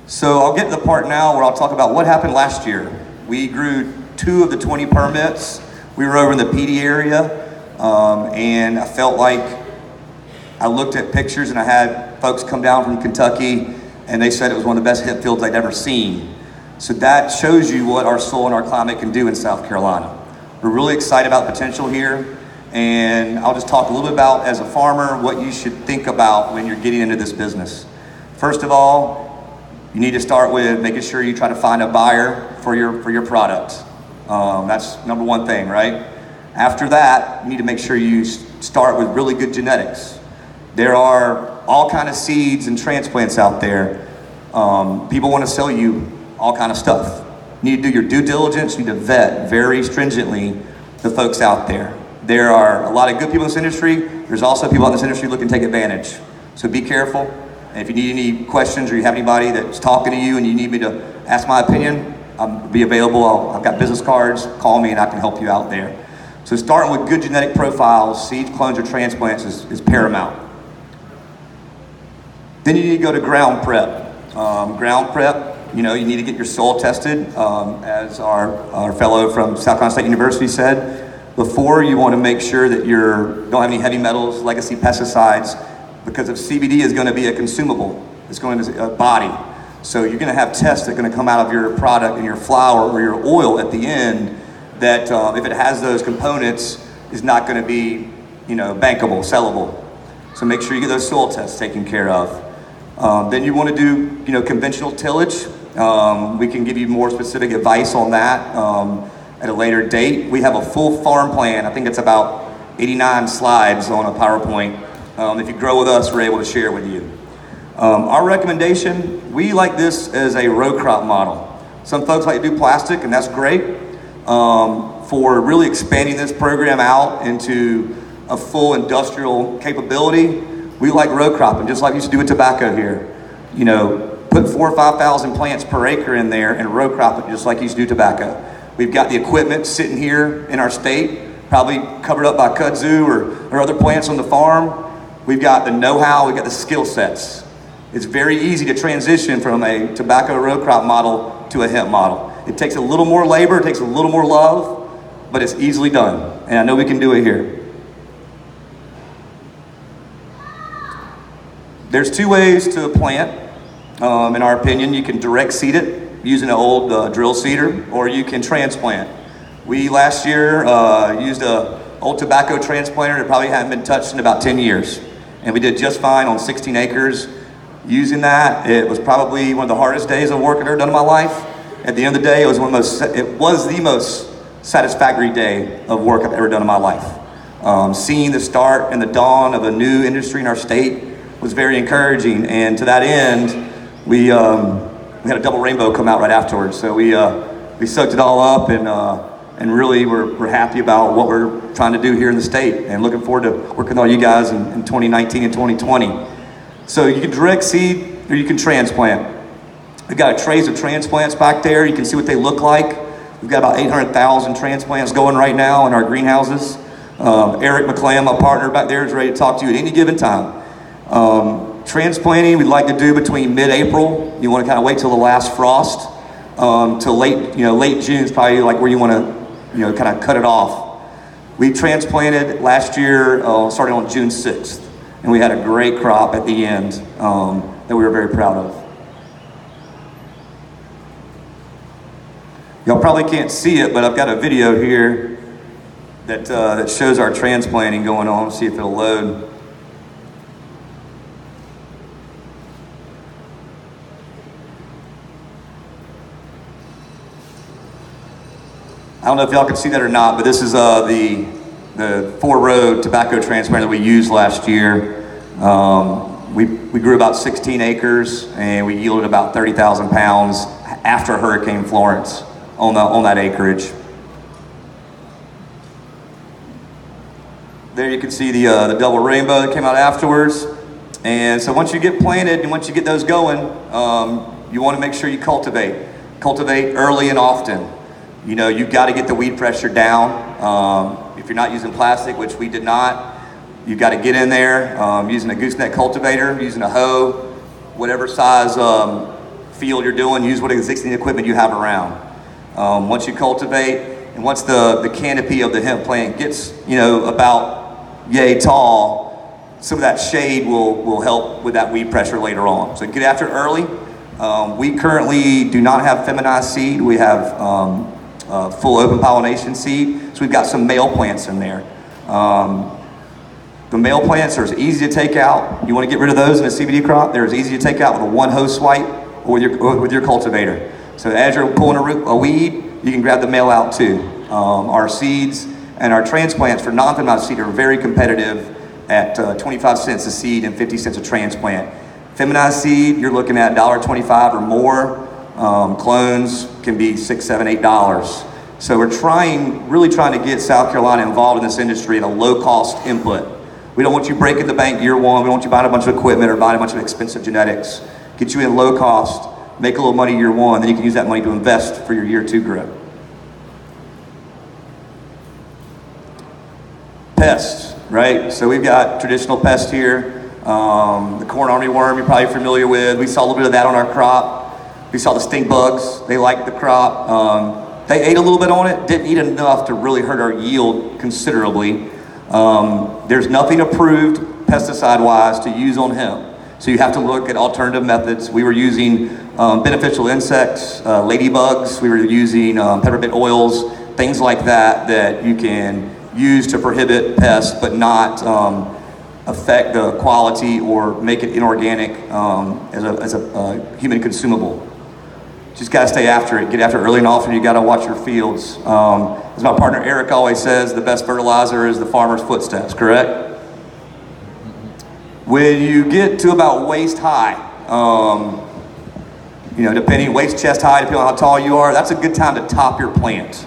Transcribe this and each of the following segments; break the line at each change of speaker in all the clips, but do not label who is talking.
So I'll get to the part now where I'll talk about what happened last year. We grew 2 of the 20 permits. We were over in the PD area, and I felt like I looked at pictures and I had folks come down from Kentucky and they said it was one of the best hemp fields I'd ever seen. So that shows you what our soil and our climate can do in South Carolina. We're really excited about the potential here, and I'll just talk a little bit about, as a farmer, what you should think about when you're getting into this business. First of all, you need to start with making sure you try to find a buyer for your product. That's number one thing, right? After that, you need to make sure you start with really good genetics. There are all kind of seeds and transplants out there. People want to sell you all kind of stuff. You need to do your due diligence. You need to vet very stringently the folks out there. There are a lot of good people in this industry. There's also people in this industry looking to take advantage. So be careful. And if you need any questions or you have anybody that's talking to you and you need me to ask my opinion, I'll be available. I've got business cards. Call me and I can help you out there. So starting with good genetic profiles, seeds, clones, or transplants is paramount. Then you need to go to ground prep. Ground prep, you need to get your soil tested. As our fellow from South Carolina State University said, before you want to make sure that you don't have any heavy metals, legacy pesticides, because if CBD is going to be a consumable, it's going to a body. So you're going to have tests that are going to come out of your product and your flour or your oil at the end that if it has those components is not going to be, bankable, sellable. So make sure you get those soil tests taken care of. Then you want to do, conventional tillage. We can give you more specific advice on that at a later date. We have a full farm plan. I think it's about 89 slides on a PowerPoint. If you grow with us, we're able to share with you. Our recommendation, we like this as a row crop model. Some folks like to do plastic, and that's great. For really expanding this program out into a full industrial capability, we like row cropping, just like we used to do with tobacco here. Put 4,000 or 5,000 plants per acre in there and row crop it just like you used to do tobacco. We've got the equipment sitting here in our state, probably covered up by kudzu or other plants on the farm. We've got the know-how, we've got the skill sets. It's very easy to transition from a tobacco row crop model to a hemp model. It takes a little more labor, it takes a little more love, but it's easily done. And I know we can do it here. There's 2 ways to plant, in our opinion. You can direct seed it using an old drill seeder, or you can transplant. We last year used an old tobacco transplanter that probably hadn't been touched in about 10 years. And we did just fine on 16 acres. Using that, it was probably one of the hardest days of work I've ever done in my life. At the end of the day, it was the most satisfactory day of work I've ever done in my life. Seeing the start and the dawn of a new industry in our state was very encouraging, and to that end, we had a double rainbow come out right afterwards. So we soaked it all up, and really we're happy about what we're trying to do here in the state, and looking forward to working with all you guys in 2019 and 2020. So you can direct seed or you can transplant. We've got trays of transplants back there. You can see what they look like. We've got about 800,000 transplants going right now in our greenhouses. Eric McClam, my partner back there, is ready to talk to you at any given time. Transplanting we'd like to do between mid-April. You want to kind of wait till the last frost till late June is probably like where you want to kind of cut it off. We transplanted last year, starting on June 6th, and we had a great crop at the end that we were very proud of. Y'all probably can't see it, but I've got a video here that shows our transplanting going on. Let's see if it'll load. I don't know if y'all can see that or not, but this is the 4-row tobacco transplanter that we used last year. We grew about 16 acres and we yielded about 30,000 pounds after Hurricane Florence on that acreage. There you can see the double rainbow that came out afterwards. And so once you get planted and once you get those going, you want to make sure you cultivate. Cultivate early and often. You've got to get the weed pressure down. If you're not using plastic, which we did not, you've got to get in there using a gooseneck cultivator, using a hoe, whatever size field you're doing, use what existing equipment you have around. Once you cultivate, and once the canopy of the hemp plant gets, about yay tall, some of that shade will help with that weed pressure later on. So get after it early. We currently do not have feminized seed. We have full open pollination seed. So we've got some male plants in there. The male plants are as easy to take out. You want to get rid of those in a CBD crop? They're as easy to take out with a one hose swipe or with your cultivator. So as you're pulling a weed, you can grab the male out too. Our seeds and our transplants for non-feminized seed are very competitive at 25 cents a seed and 50 cents a transplant. Feminized seed, you're looking at $1.25 or more. Clones can be $6, $7, $8. So we're really trying to get South Carolina involved in this industry at a low-cost input. We don't want you breaking the bank year one. We don't want you buying a bunch of equipment or buying a bunch of expensive genetics. Get you in low cost, make a little money year one, then you can use that money to invest for your year two growth. Pests, right? So we've got traditional pests here. The corn armyworm you're probably familiar with. We saw a little bit of that on our crop. We saw the stink bugs. They liked the crop. They ate a little bit on it, didn't eat enough to really hurt our yield considerably. There's nothing approved pesticide-wise to use on hemp. So you have to look at alternative methods. We were using beneficial insects, ladybugs. We were using peppermint oils, things like that you can use to prohibit pests but not affect the quality or make it inorganic as a human consumable. Just got to stay after it. Get after it early and often. You got to watch your fields. As my partner Eric always says, the best fertilizer is the farmer's footsteps, correct? When you get to about waist high, depending, waist chest high, depending on how tall you are, that's a good time to top your plant.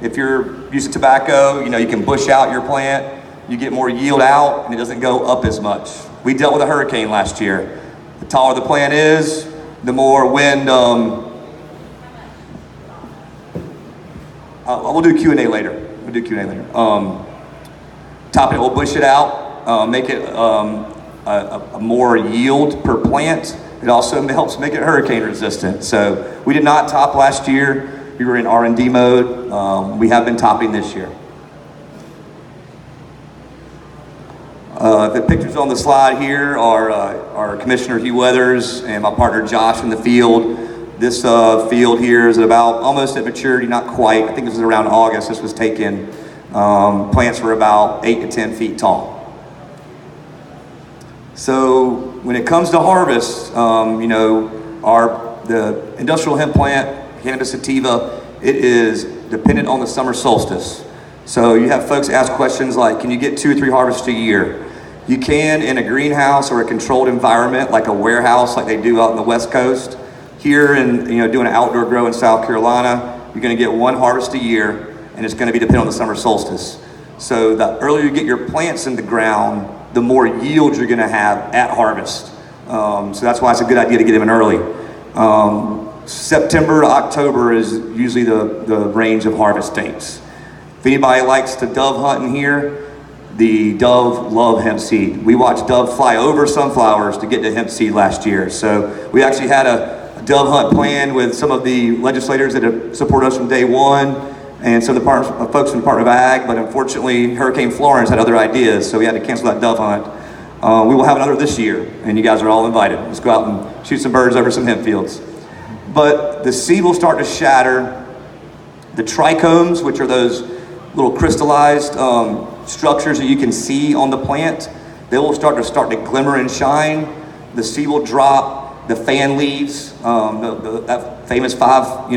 If you're using tobacco, you can bush out your plant. You get more yield out and it doesn't go up as much. We dealt with a hurricane last year. The taller the plant is, the more wind. We'll do Q&A later. Top it, we'll bush it out, make it a more yield per plant. It also helps make it hurricane resistant. So we did not top last year. We were in R&D mode. We have been topping this year. The pictures on the slide here are our Commissioner Hugh Weathers and my partner Josh in the field. This field here is almost at maturity, not quite. I think this was around August. This was taken. Plants were about 8 to 10 feet tall. So when it comes to harvest, the industrial hemp plant, cannabis sativa, it is dependent on the summer solstice. So you have folks ask questions like, can you get 2 or 3 harvests a year? You can in a greenhouse or a controlled environment like a warehouse like they do out in the West Coast. Here in, doing an outdoor grow in South Carolina, you're gonna get 1 harvest a year and it's gonna be dependent on the summer solstice. So the earlier you get your plants in the ground, the more yield you're gonna have at harvest. So that's why it's a good idea to get them in early. September to October is usually the range of harvest dates. If anybody likes to dove hunt in here, the dove love hemp seed. We watched dove fly over sunflowers to get to hemp seed last year. So we actually had a dove hunt planned with some of the legislators that have supported us from day one and some of the folks from the Department of Ag, but unfortunately Hurricane Florence had other ideas, so we had to cancel that dove hunt. We will have another this year, and you guys are all invited. Let's go out and shoot some birds over some hemp fields. But the seed will start to shatter. The trichomes, which are those little crystallized structures that you can see on the plant, they will start to glimmer and shine. The seed will drop. The fan leaves, that famous 5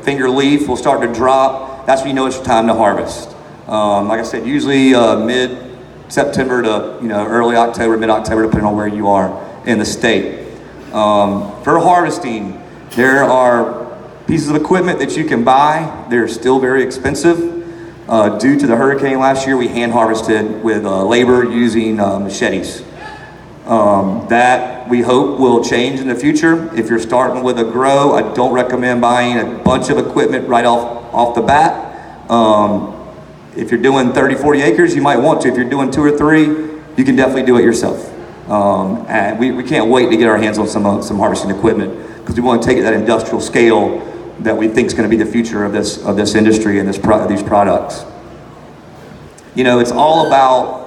finger leaf will start to drop. That's when you know it's time to harvest. Like I said, usually mid-September to early October, mid-October, depending on where you are in the state. For harvesting, there are pieces of equipment that you can buy. They're still very expensive. Due to the hurricane last year, we hand harvested with labor using machetes. That we hope will change in the future. If you're starting with a grow, I don't recommend buying a bunch of equipment right off the bat. If you're doing 30, 40 acres, you might want to. If you're doing 2 or 3, you can definitely do it yourself. And we can't wait to get our hands on some harvesting equipment, because we want to take it to that industrial scale that we think is going to be the future of this industry and these products. You know, it's all about,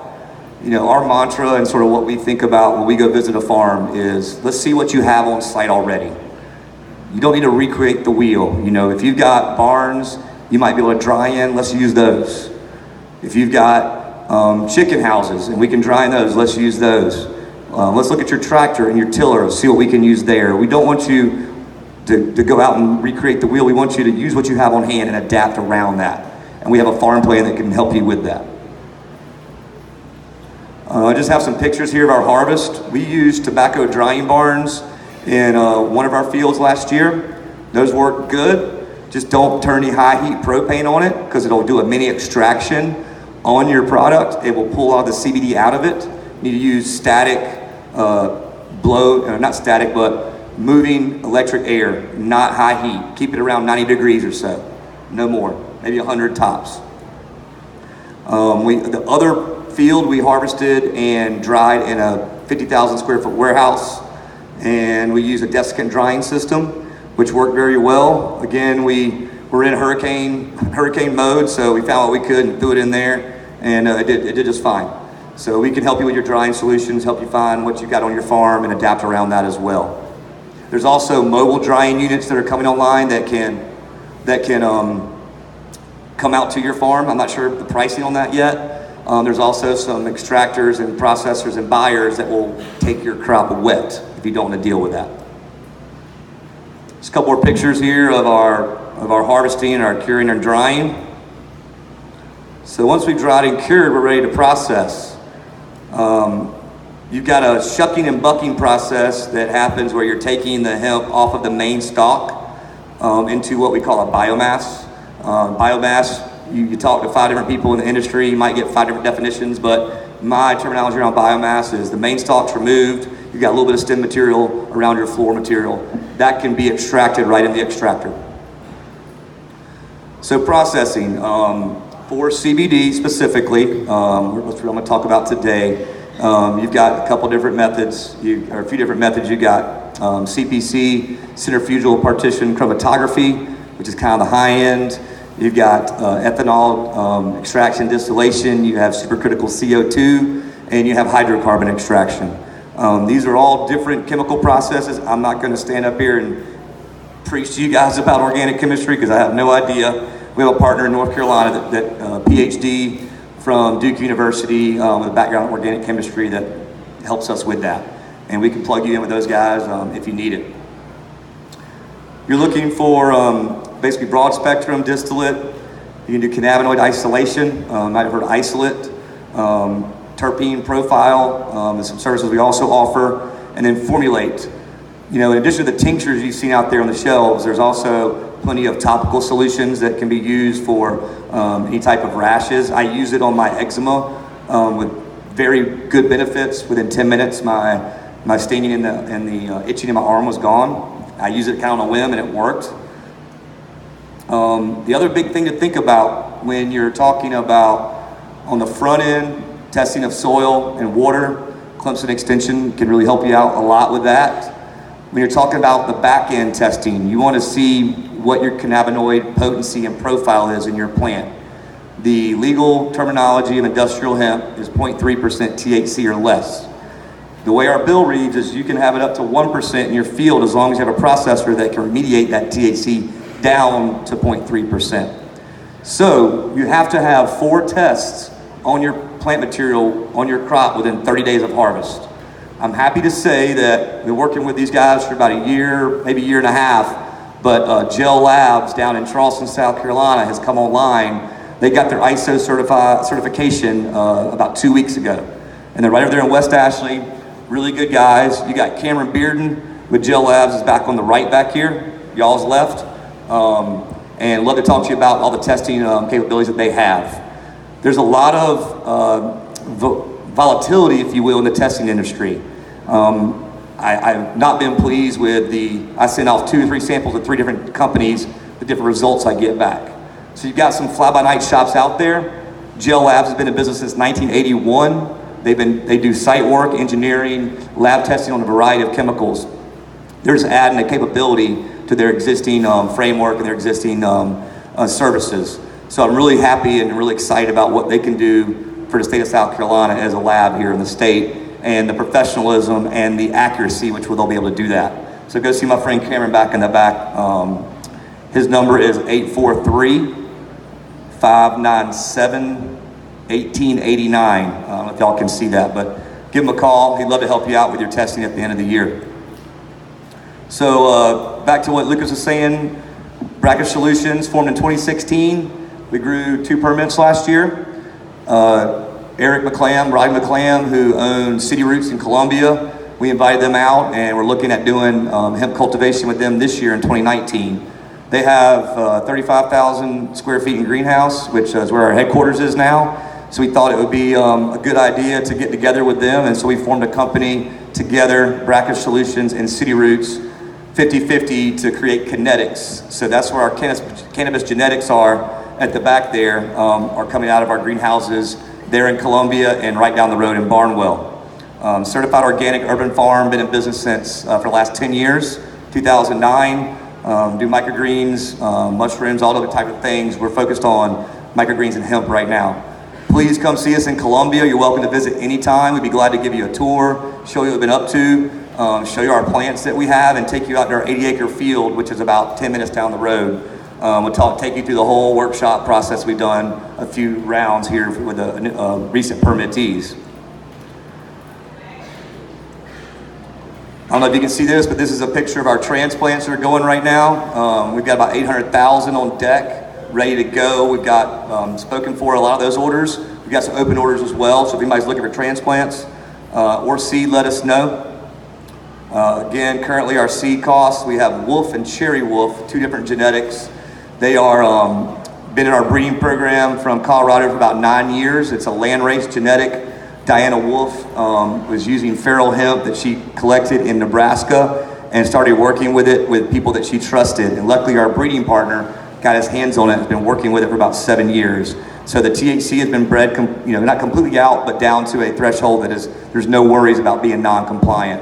you know, our mantra and sort of what we think about when we go visit a farm is, let's see what you have on site already. You don't need to recreate the wheel. You know, if you've got barns you might be able to dry in, let's use those. If you've got chicken houses and we can dry in those, let's use those. Let's look at your tractor and your tiller, see what we can use there. We don't want you to go out and recreate the wheel. We want you to use what you have on hand and adapt around that. And we have a farm plan that can help you with that. I just have some pictures here of our harvest. We used tobacco drying barns in one of our fields last year. Those work good. Just don't turn any high heat propane on it, because it'll do a mini extraction on your product. It will pull all the CBD out of it. You need to use static not static, but moving electric air, not high heat. Keep it around 90 degrees or so, no more, maybe 100 tops. The other field we harvested and dried in a 50,000 square foot warehouse, and we used a desiccant drying system, which worked very well. Again, we were in hurricane mode, so we found what we could and threw it in there, and it did just fine. So we can help you with your drying solutions, help you find what you've got on your farm and adapt around that as well. There's also mobile drying units that are coming online that can come out to your farm. I'm not sure the pricing on that yet. There's also some extractors and processors and buyers that will take your crop wet if you don't want to deal with that. Just a couple more pictures here of our harvesting, our curing and drying. So once we've dried and cured, we're ready to process. You've got a shucking and bucking process that happens where you're taking the hemp off of the main stalk into what we call a biomass. Biomass, you talk to 5 different people in the industry, you might get 5 different definitions, but my terminology around biomass is the main stalk's removed, you've got a little bit of stem material around your floor material. That can be extracted right in the extractor. So processing, for CBD specifically, which I'm going to talk about today, you've got a couple different methods, or a few different methods. You've got CPC, centrifugal partition chromatography, which is kind of the high end. You've got ethanol extraction distillation, you have supercritical CO2, and you have hydrocarbon extraction. These are all different chemical processes. I'm not going to stand up here and preach to you guys about organic chemistry because I have no idea. We have a partner in North Carolina that PhD from Duke University with a background in organic chemistry that helps us with that. And we can plug you in with those guys if you need it. You're looking for basically broad spectrum distillate. You can do cannabinoid isolation. You might have heard isolate. Terpene profile, and some services we also offer, and then formulate. You know, in addition to the tinctures you've seen out there on the shelves, there's also plenty of topical solutions that can be used for any type of rashes. I use it on my eczema with very good benefits. Within 10 minutes, my stinging and the itching in my arm was gone. I used it kind of on a whim and it worked. The other big thing to think about when you're talking about on the front end, testing of soil and water, Clemson Extension can really help you out a lot with that. When you're talking about the back end testing, you want to see what your cannabinoid potency and profile is in your plant. The legal terminology of industrial hemp is 0.3% THC or less. The way our bill reads is you can have it up to 1% in your field as long as you have a processor that can remediate that THC down to 0.3%. So you have to have 4 tests on your plant material on your crop within 30 days of harvest. I'm happy to say that we're working with these guys for about a year, maybe a year and a half, but Gel Labs down in Charleston, South Carolina has come online. They got their ISO certification about 2 weeks ago. And they're right over there in West Ashley, really good guys. You got Cameron Bearden with Gel Labs is back on the right back here, y'all's left. And love to talk to you about all the testing capabilities that they have. There's a lot of volatility, if you will, in the testing industry. I've not been pleased with I send off 2 or 3 samples to 3 different companies, the different results I get back. So you've got some fly-by-night shops out there. Gel Labs has been in business since 1981. They do site work, engineering, lab testing on a variety of chemicals. They're just adding a capability to their existing framework and their existing services. So I'm really happy and really excited about what they can do for the state of South Carolina as a lab here in the state, and the professionalism and the accuracy which they'll be able to do that. So go see my friend Cameron back in the back. His number is 843-597-1889. I don't know if y'all can see that, but give him a call. He'd love to help you out with your testing at the end of the year. So back to what Lucas was saying, Brackish Solutions formed in 2016. We grew 2 permits last year. Ryan McClam, who owns City Roots in Columbia, we invited them out, and we're looking at doing hemp cultivation with them this year in 2019. They have 35,000 square feet in greenhouse, which is where our headquarters is now. So we thought it would be a good idea to get together with them, and so we formed a company together, Brackish Solutions and City Roots, 50-50 to create Kinetics. So that's where our cannabis genetics are at the back there, are coming out of our greenhouses there in Columbia and right down the road in Barnwell. Certified organic urban farm, been in business since for the last 10 years, 2009. Do microgreens, mushrooms, all other type of things. We're focused on microgreens and hemp right now. Please come see us in Columbia. You're welcome to visit anytime. We'd be glad to give you a tour, show you what we've been up to, show you our plants that we have, and take you out to our 80-acre field, which is about 10 minutes down the road. We'll take you through the whole workshop process. We've done a few rounds here with the recent permittees. I don't know if you can see this, but this is a picture of our transplants that are going right now. We've got about 800,000 on deck, ready to go. We've got spoken for a lot of those orders. We've got some open orders as well, so if anybody's looking for transplants or seed, let us know. Again, currently our seed costs, we have Wolf and Cherry Wolf, 2 different genetics. They are been in our breeding program from Colorado for about 9 years. It's a landrace genetic. Diana Wolf was using feral hemp that she collected in Nebraska and started working with it with people that she trusted. And luckily our breeding partner got his hands on it and has been working with it for about 7 years. So the THC has been bred, not completely out, but down to a threshold that is, there's no worries about being non-compliant.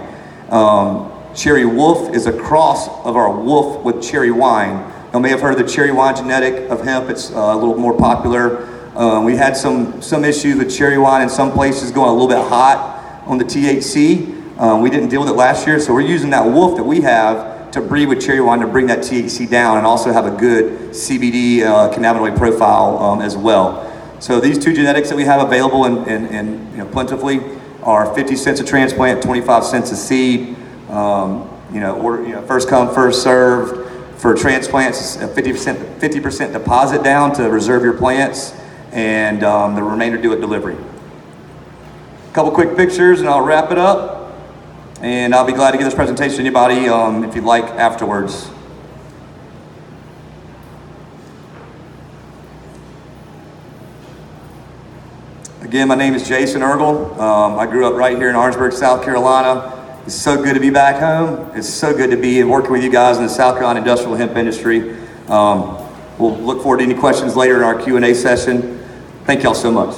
Cherry Wolf is a cross of our Wolf with cherry wine. You may have heard of the cherry wine genetic of hemp. It's a little more popular. We had some issues with cherry wine in some places going a little bit hot on the THC. We didn't deal with it last year, so we're using that Wolf that we have to breed with cherry wine to bring that THC down and also have a good CBD cannabinoid profile as well. So these 2 genetics that we have available and plentifully are 50 cents a transplant, 25 cents a seed. First come, first served. For transplants, a 50% deposit down to reserve your plants, and the remainder do at delivery. A couple quick pictures and I'll wrap it up. And I'll be glad to give this presentation to anybody if you'd like afterwards. Again, my name is Jason Eargle. I grew up right here in Orangeburg, South Carolina. It's so good to be back home. It's so good to be working with you guys in the South Carolina industrial hemp industry. We'll look forward to any questions later in our Q&A session. Thank y'all so much.